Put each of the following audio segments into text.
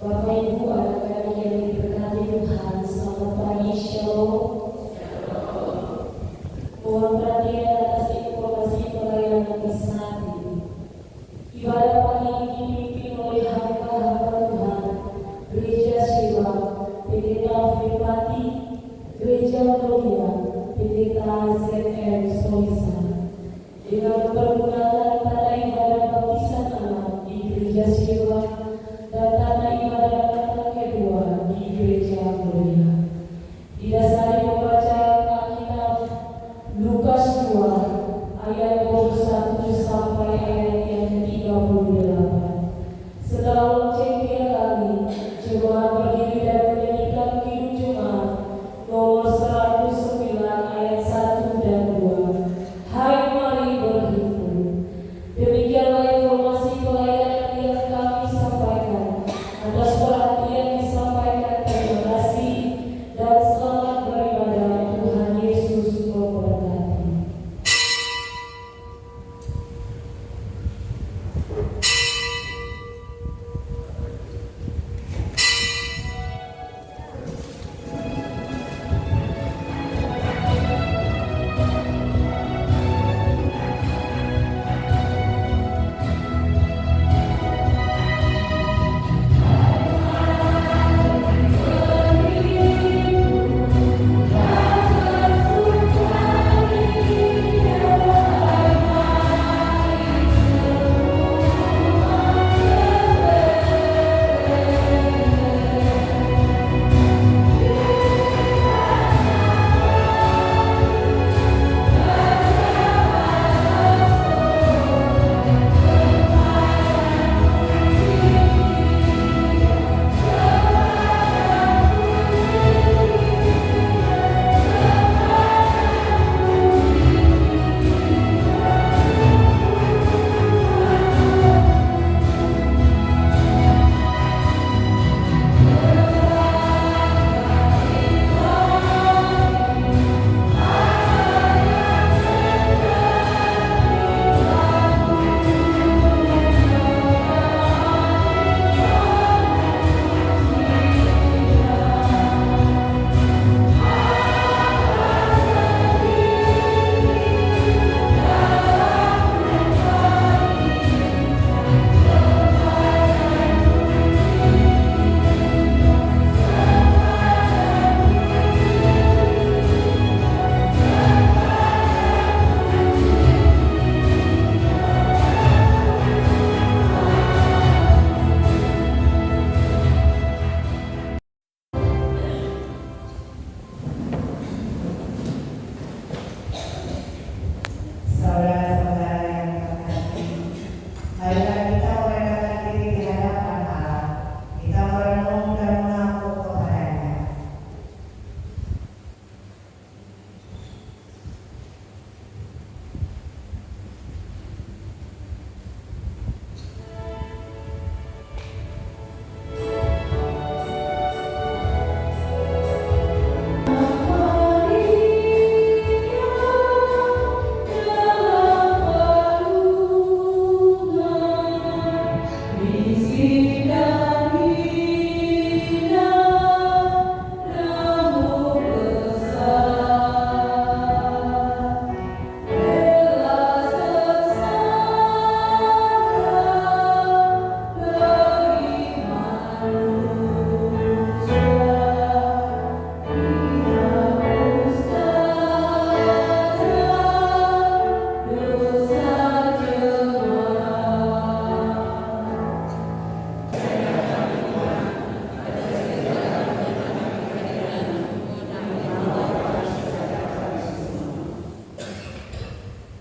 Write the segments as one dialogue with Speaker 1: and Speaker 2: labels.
Speaker 1: Bapak Ibu anak-anak yang diberkati Tuhan, selamat pagi, Shalom. Mohon perhatian atas informasi pelayanan di saat ini. Ibadah pagi ini dipimpin oleh hamba-hamba Tuhan, Gereja Siwa, PDK Firpati, Gereja Gloria, PDK ZM Solisa, dengan pergunakan tanda ibadah baptisan anak di Gereja Siwa dan tanda ibadah Natal kedua di Gereja Gloria. Didasari pembacaan Alkitab Lukas 2 ayat 21 sampai ayat yang ke-38. Setelah lonceng 3 kali, jemaat berdiri dan menyanyikan kidung jemaat nomor 109 ayat 1 dan 2. Hai mari berhimpun. Demikianlah informasi pelayanan yang kami sampaikan. Atas perhatian disampaikan terima kasih dan selamat beribadah. Tuhan Yesus memberkati.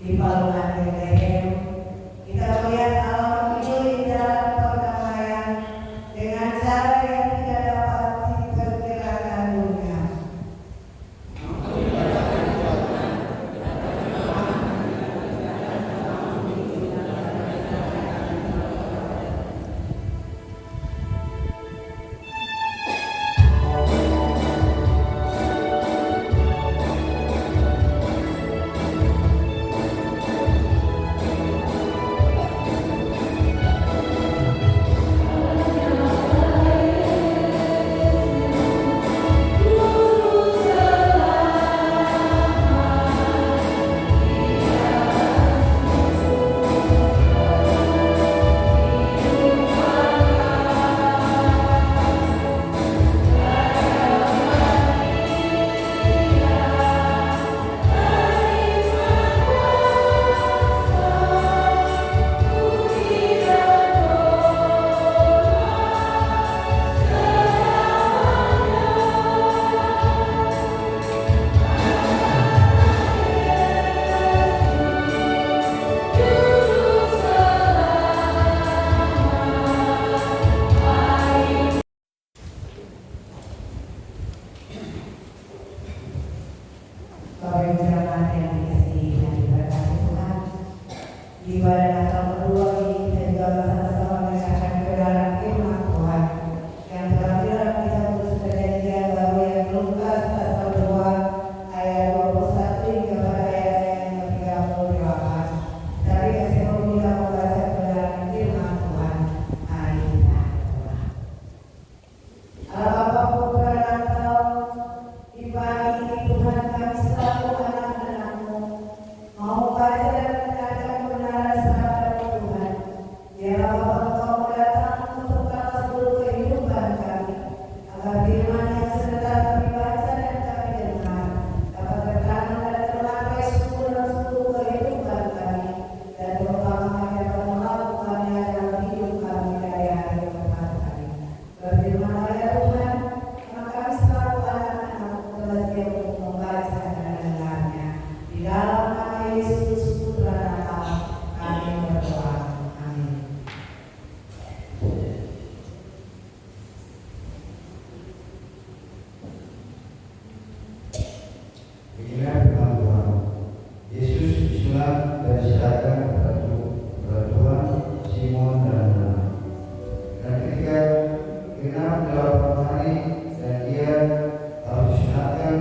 Speaker 2: Di Palungan Bethlehem, kita melihat alam itu dalam perdamaian dengan cara yang tidak dapat diperkirakan dunia. Bapak Ibu jemaat yang dikasihi dan diberkati Tuhan, di ibadah Natal kedua ini kita juga bersama-sama mendengarkan kebenaran firman Tuhan yang terambil dalam kitab Perjanjian Baru yang Lukas pasal 2 ayat 21 hingga pada ayat yang ke-38. Dari SMO kita membaca kebenaran firman Tuhan. Mari kita berdoa. Allah Bapa Putra dan Roh, di pagi ini Tuhan kami selaku anak-anak-Mu mau baca dan mendengarkan kebenaran sabda Tuhan. Biarlah Bapa Engkau mendatang untuk kata seluruh kehidupan kami, agar firman yang sebentar kami baca dan kami dengar dapat bertanam dan termakai sungguh dalam seluruh kehidupan kami, dan terutama kami dapat melakukannya dalam hidup kami dari hari ke hari. Berfirmanlah ya Tuhan, karena kami selalu anak-anak telah siap untuk membaca dan mendengarnya. Di dalam nama Yesus Putra Allah, kami berdoa. Amin.
Speaker 3: Inilah firman Tuhan. Yesus disunat dan diserahkan kepada Tuhan Simon dan Yohanes. Dan ketika genap 8 hari dan dia harus disunatkan,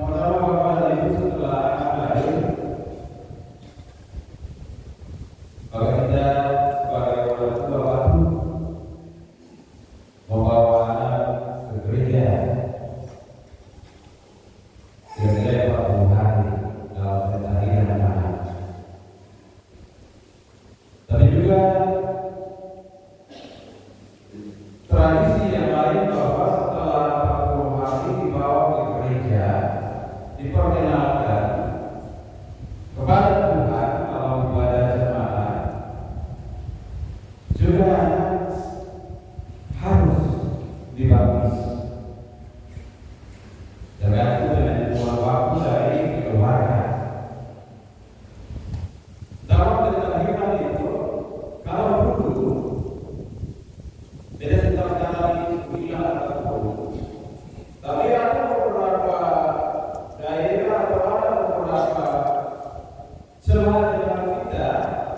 Speaker 4: pertama Bapak dan Ibu setelah anak lahir, maka kita sebagai orang tua wajib membawa anak ke gereja. Gereja 40 hari dalam pencarian anak. Tapi juga tradisi yang lain bahwa setelah 40 hari dibawa ke gereja, diperkenalkan kepada Tuhan dalam ibadah jemaat, juga harus dibaptis. Dengan itu dengan waktu dari keluarga. Dalam kelahiran itu, kalau dulu beda sekitar jalan kuliah atau tapi ada beberapa daerah atau ada beberapa jemaat kita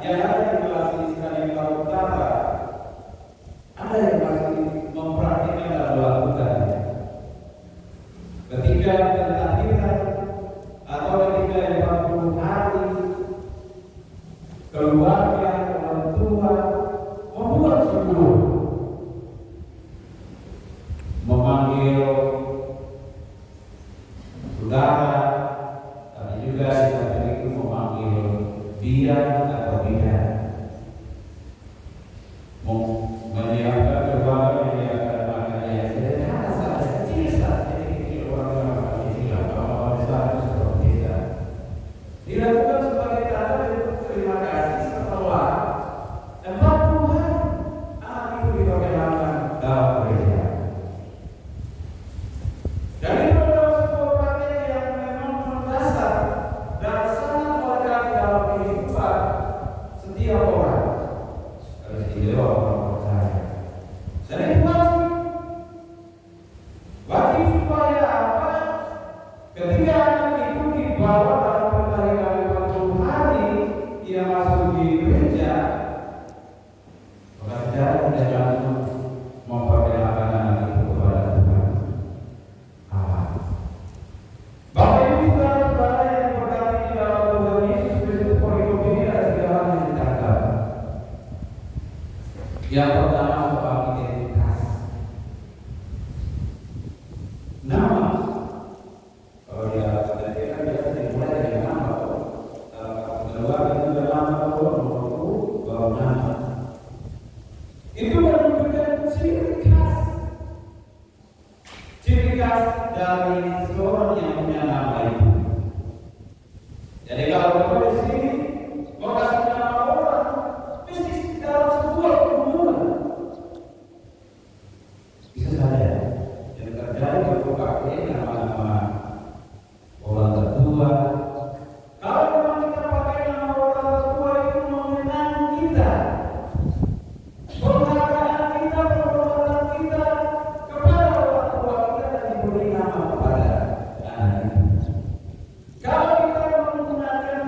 Speaker 4: yang ada di Malaysia Kalimantan Utara, ada yang masih mempraktikkan dan melakukannya. Ketika kelahiran atau ketika 40 hari, keluarga orang tua membuat sebelum memanggil saudara, tapi juga di samping itu memanggil bidan atau bidan, menyiapkan keluarga, menyiapkan makanan yang sederhana saja, kecil saja, jadi orang tidak mau besar seperti kita. Dilakukan sebagai tanda bentuk terima kasih setelah 40 hari anak itu diperkenalkan dalam gereja. Dan itu adalah sebuah praktek yang memang mendasar dan sangat melekat dalam kehidupan setiap orang. Harus dijawab orang percaya. Dan itu wajib. Wajib supaya apa? Ketika anak itu dibawa dalam perkahwinan 40 hari, dia masuk di gereja, maka secara tidak langsung memperkenalkan anak itu kepada Tuhan. Bapak Ibu saudara-saudara yang berkati di dalam Tuhan Yesus Kristus, perhidup ini ada 3 hal yang ditangkap. Yang pertama soal identitas. Nama. Kalau dia identitas biasa dimulai dari nama. Kedua itu adalah nomor baru nama. Itu menunjukkan ciri khas dari seseorang yang punya nama itu. Jadi kalau Bapak di sini mau kasih nama orang, mesti dalam sebuah hubungan. Bisa saja yang terjadi kalau pakai nama-nama orang tertua. Kalau memang kita pakai nama orang tertua itu mengenang kita, penghargaan kita, penghormatan kita kepada orang tua kita dan diberi nama kepada anak itu. Kalau kita menggunakan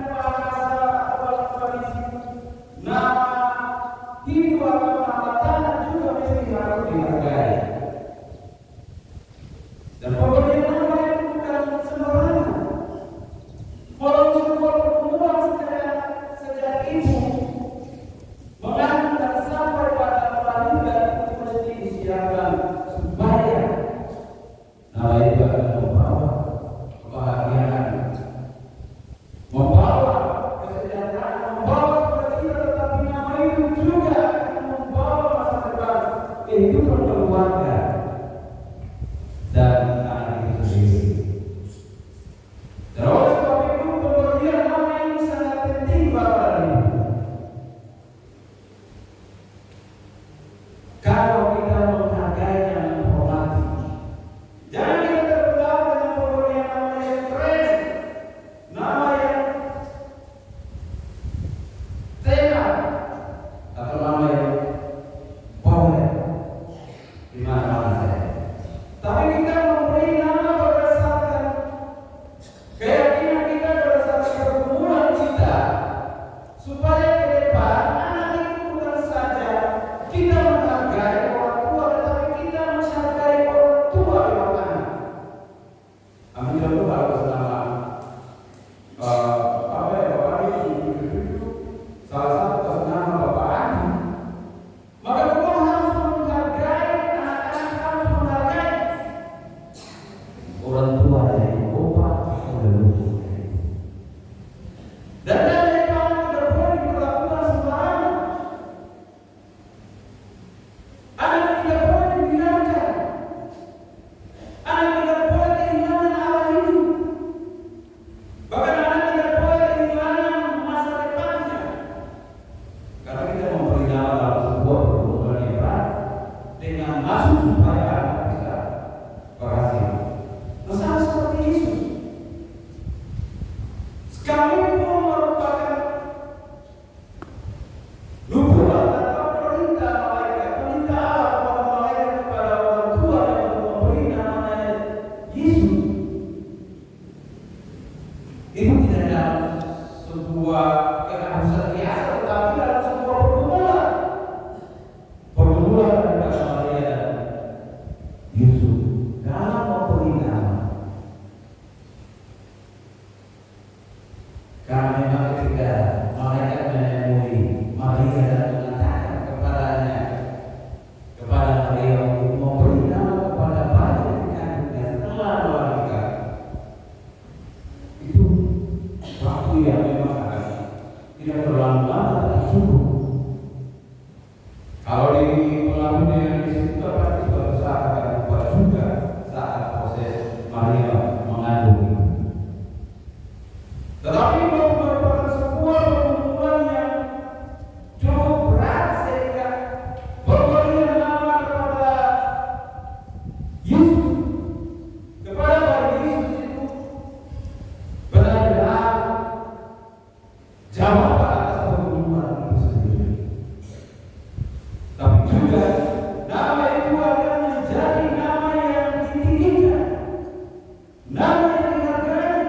Speaker 4: nama yang dihargai,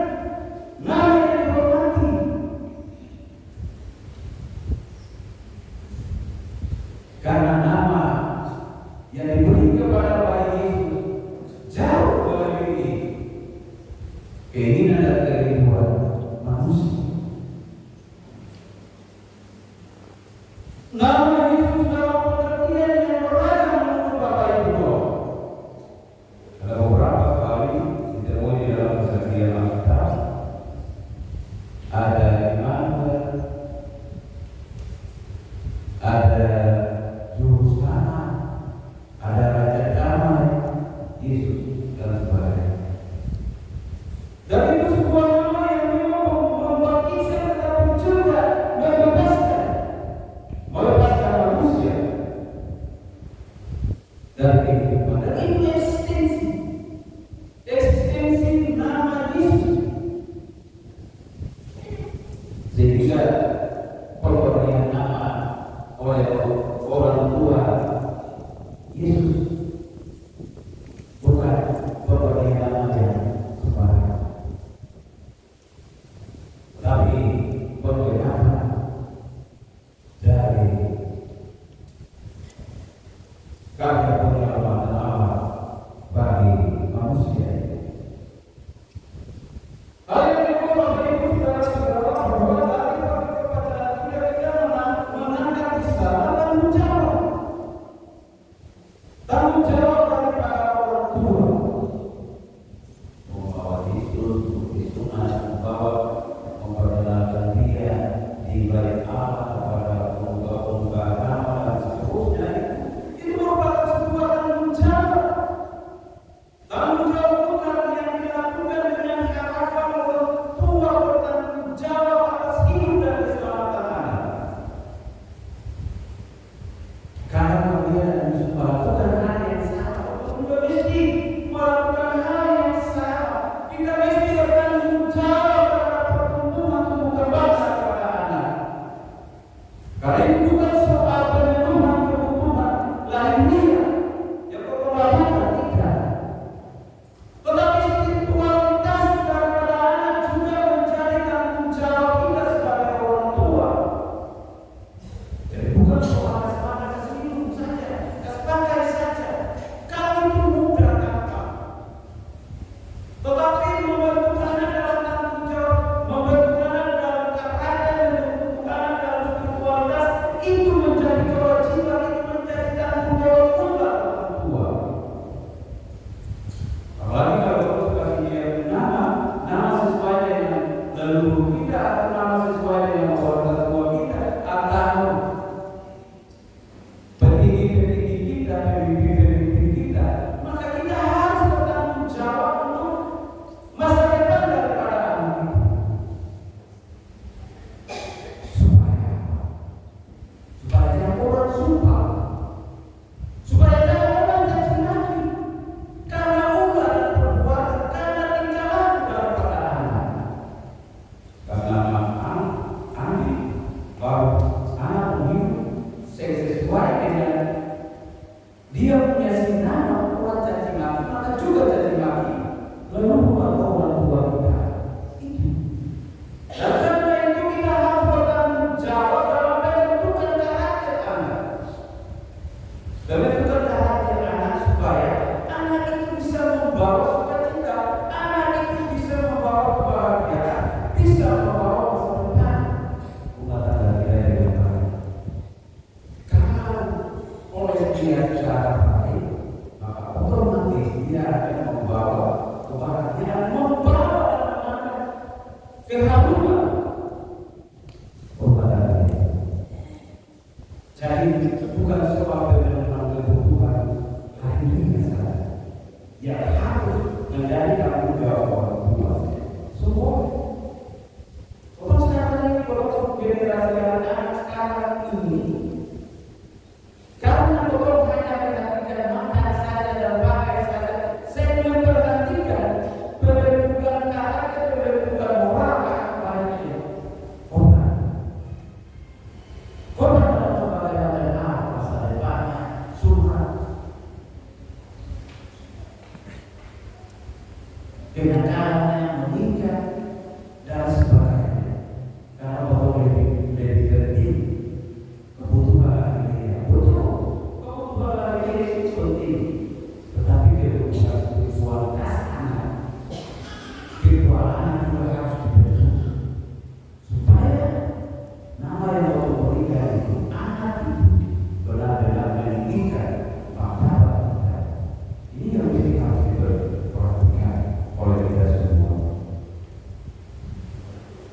Speaker 4: nama yang dihormati. Karena nama yang diberi kepada bayi Yesus jauh melebihi keinginan dan kerinduan manusia. Nama Yesus dalam pengertian yang beragam menurut Bapak Ibu. Ada beberapa kali ditemui di dalam kesaksian Alkitab. Ada Immanuel, ada Juru Selamat, ada Raja Damai, Yesus dan sebagainya. Dan itu sebuah nama yang memang membangkitkan tetapi juga membebaskan, melepaskan manusia dari kehidupan. Dan itu eksistensi nama Yesus. Sehingga pemberian nama oleh orang tua Yesus bukan pemberian nama yang sembarangan. jalannya meningkat dan sebagainya. Karena waktu lebih penting kebutuhan ini, betul, kebutuhan ini penting, tetapi kebutuhan spiritualitas anak, spiritual anak juga harus dibentuk supaya nama yang waktu berikan itu anak itu benar-benar meninggikan martabat kita. Ini yang harus diperhatikan oleh kita semua.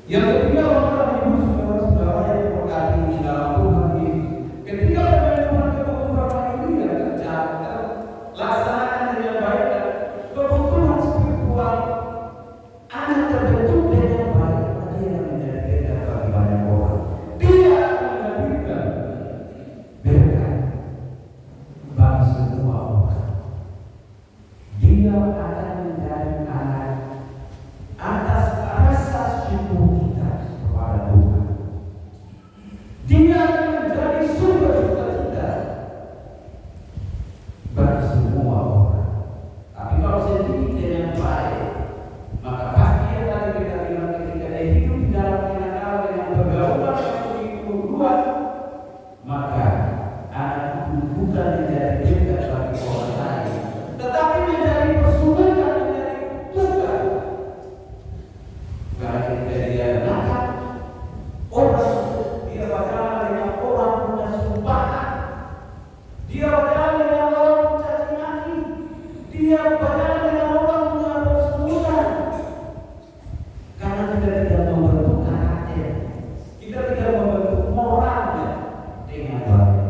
Speaker 4: Yang ketiga, Bapak Ibu saudara-saudara yang diberkati di dalam Tuhan Yesus, ketika pemenuhan kebutuhan ini yang terlaksanakan dengan baik dan kebutuhan spiritual anak terbentuk dengan baik, dia yang menjadi berkat bagi banyak orang. Dia akan memberikan berkat bagi semua orang. Dia akan menjadi anak atas rasa syukur kita kepada Tuhan. Dia akan menjadi sumber sukacita bagi semua orang. Tapi kalau sendiri dengan baik, maka pasti yang tadi kita bilang ketika dia hidup di dalam kenakalan yang pergaulan yang begitu luas, maka anak itu bukan menjadi berkat bagi orang lain, tetapi menjadi persoalan, menjadi tugas. Karena ketika dia nakal, orang dia berjalan dengan orang punya sumpahan, dia berjalan dengan orang mencaci maki, dia berjalan dengan orang punya persoalan. Karena kita tidak membentuk karakter, kita tidak membentuk moralnya dengan baik.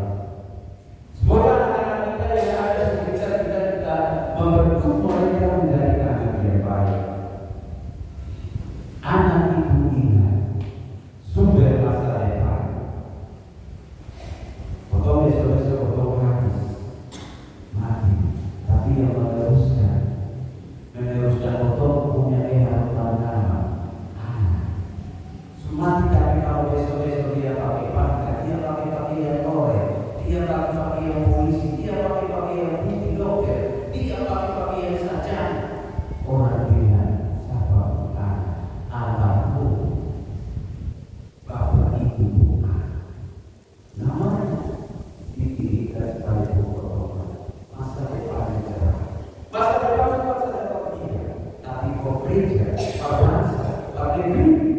Speaker 4: Semoga anak-anak kita yang ada di sekitar kita membentuk mereka menjadi anak yang baik. Anak itu ingat sumber masa depan. Potong besok-besok potong habis mati, tapi yang meneruskan potong punya harta nama anak. Mati tapi kalau besok-besok dia pakai pangkat, dia pakai pakaian korek, dia pakai pakaian polisi, dia pakai pakaian putih dokter, dia pakai pakaian sarjana. Orang bilang siapa bukan almarhum bapak ibu bukan. Namanya dipilihkan sebagai potongan masa depan cerah. Masa depan bukan saja bagi dia, tapi kau gereja, bangsa, bagi negeri.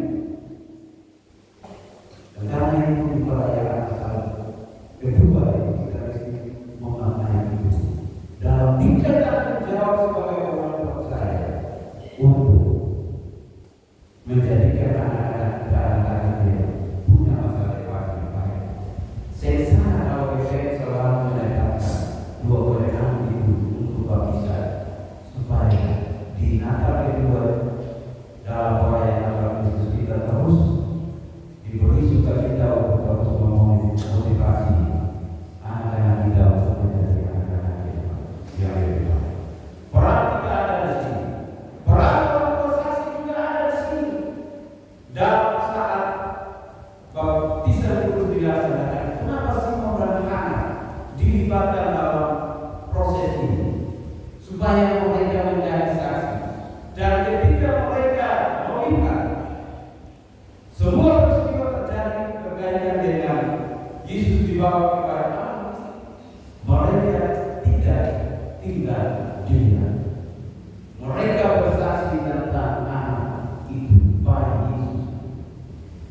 Speaker 4: Karena itu diperlayakan sekali. Kedua, kita mesti memaknai itu dalam tingkat tanggung jawab sebagai orang percaya untuk menjadikan anak-anak kita anak-anak yang punya masa depan yang baik. Sengsara kalau kita selalu menetapkan dua kewenangan itu untuk bangsa supaya di Natal kedua dalam perayaan Natal Yesus kita terus diberi sukacita untuk terus memotivasi anak-anak kita untuk menjadi anak-anak yang lebih baik. Peran kita ada di sini, peran organisasi juga ada di sini. Dalam saat baptisan itu dilaksanakan, kenapa sih orang anak dilibatkan dalam proses ini supaya mereka menjadi saksi, dan ketika mereka melihat semua peristiwa terjadi berkaitan dengan Yesus dibawa kepada Allah, mereka tidak tinggal diam. Mereka bersaksi tentang anak itu pada Yesus.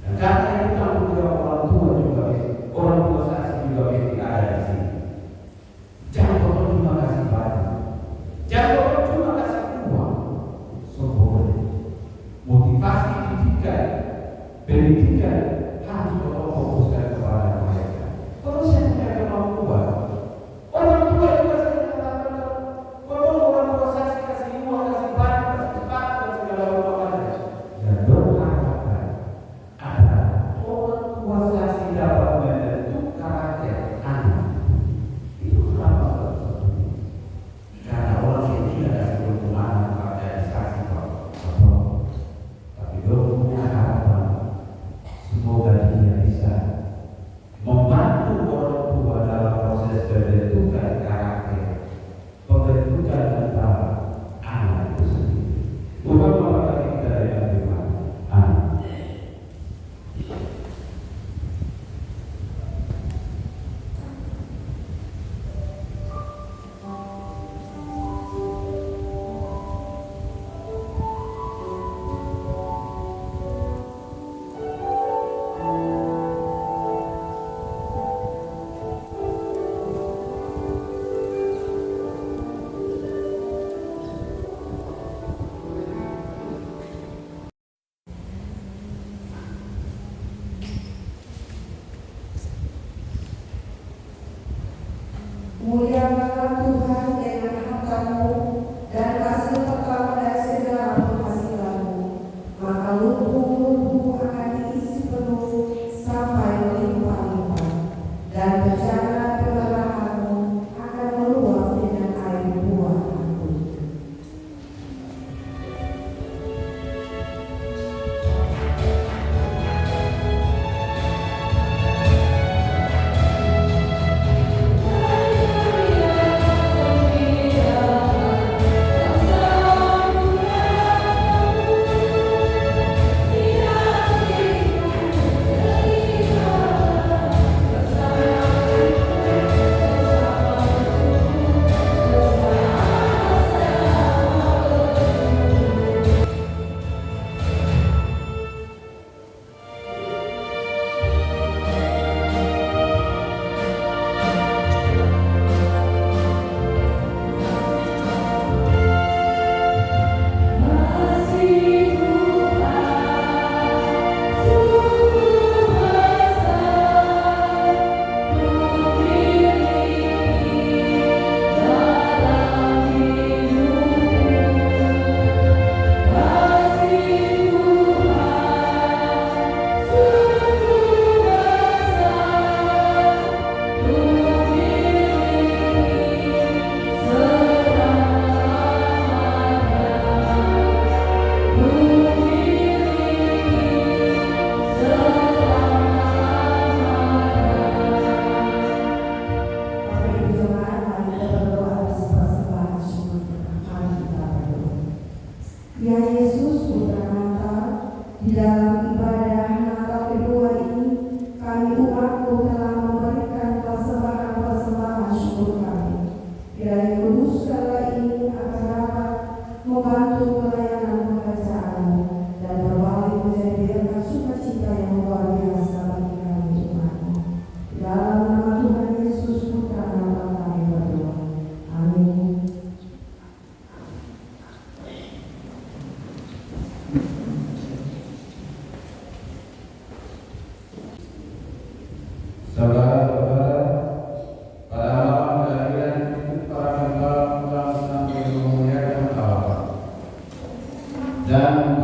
Speaker 4: Dan karena itu tanggung jawab orang tua juga, orang tua saksi juga mesti ada di sini. Jangan kau cuma kasih banyak, jangan kau cuma kasih uang, seboleh. Motivasi pendidikan harus kau fokuskan kepada mereka. Terus yang punya kemampuan, orang tua juga sering mengatakan, orang tua saksi kasih uang, kasih banyak, kasih cepat, dan segala macam. Dan berharapkan ada orang tua saksi dapat membentuk karakter anak. Itu kenapa seperti ini? Karena orang yang tidak ada keuntungan pada saksi tapi dia punya harapan semua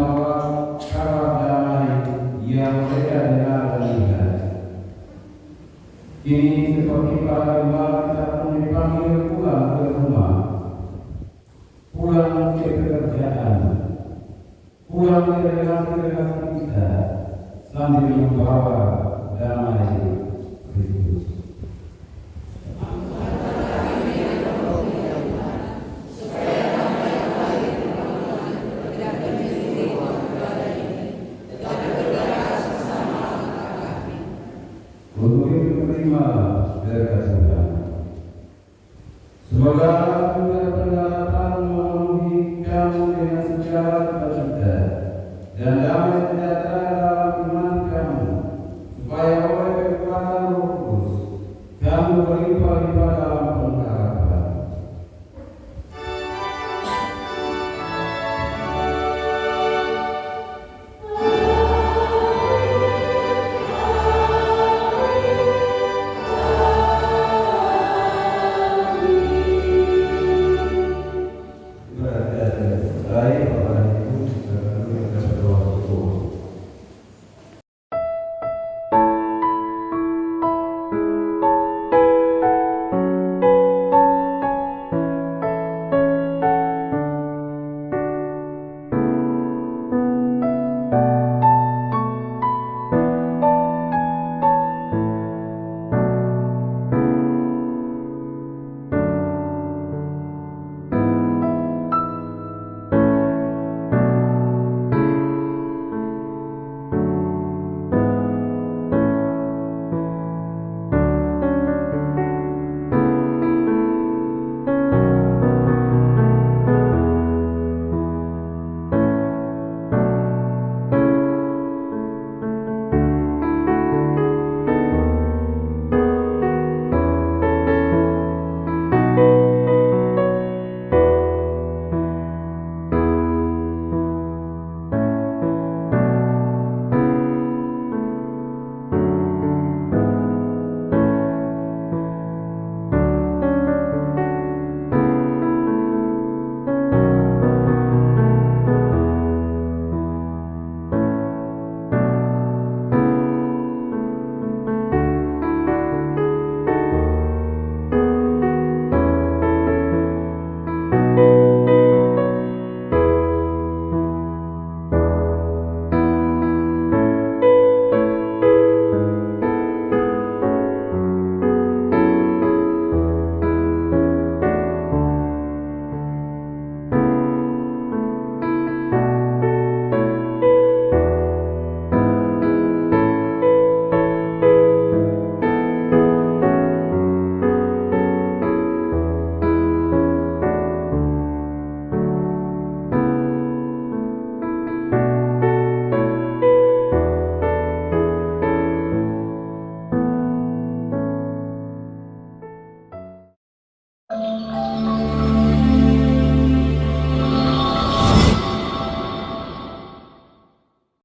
Speaker 4: membawa kabar damai yang mereka dengar dan lihat. Kini seperti para gembala kita pun dipanggil pulang ke rumah, pulang ke pekerjaan, pulang ke relasi-relasi kita sambil membawa damai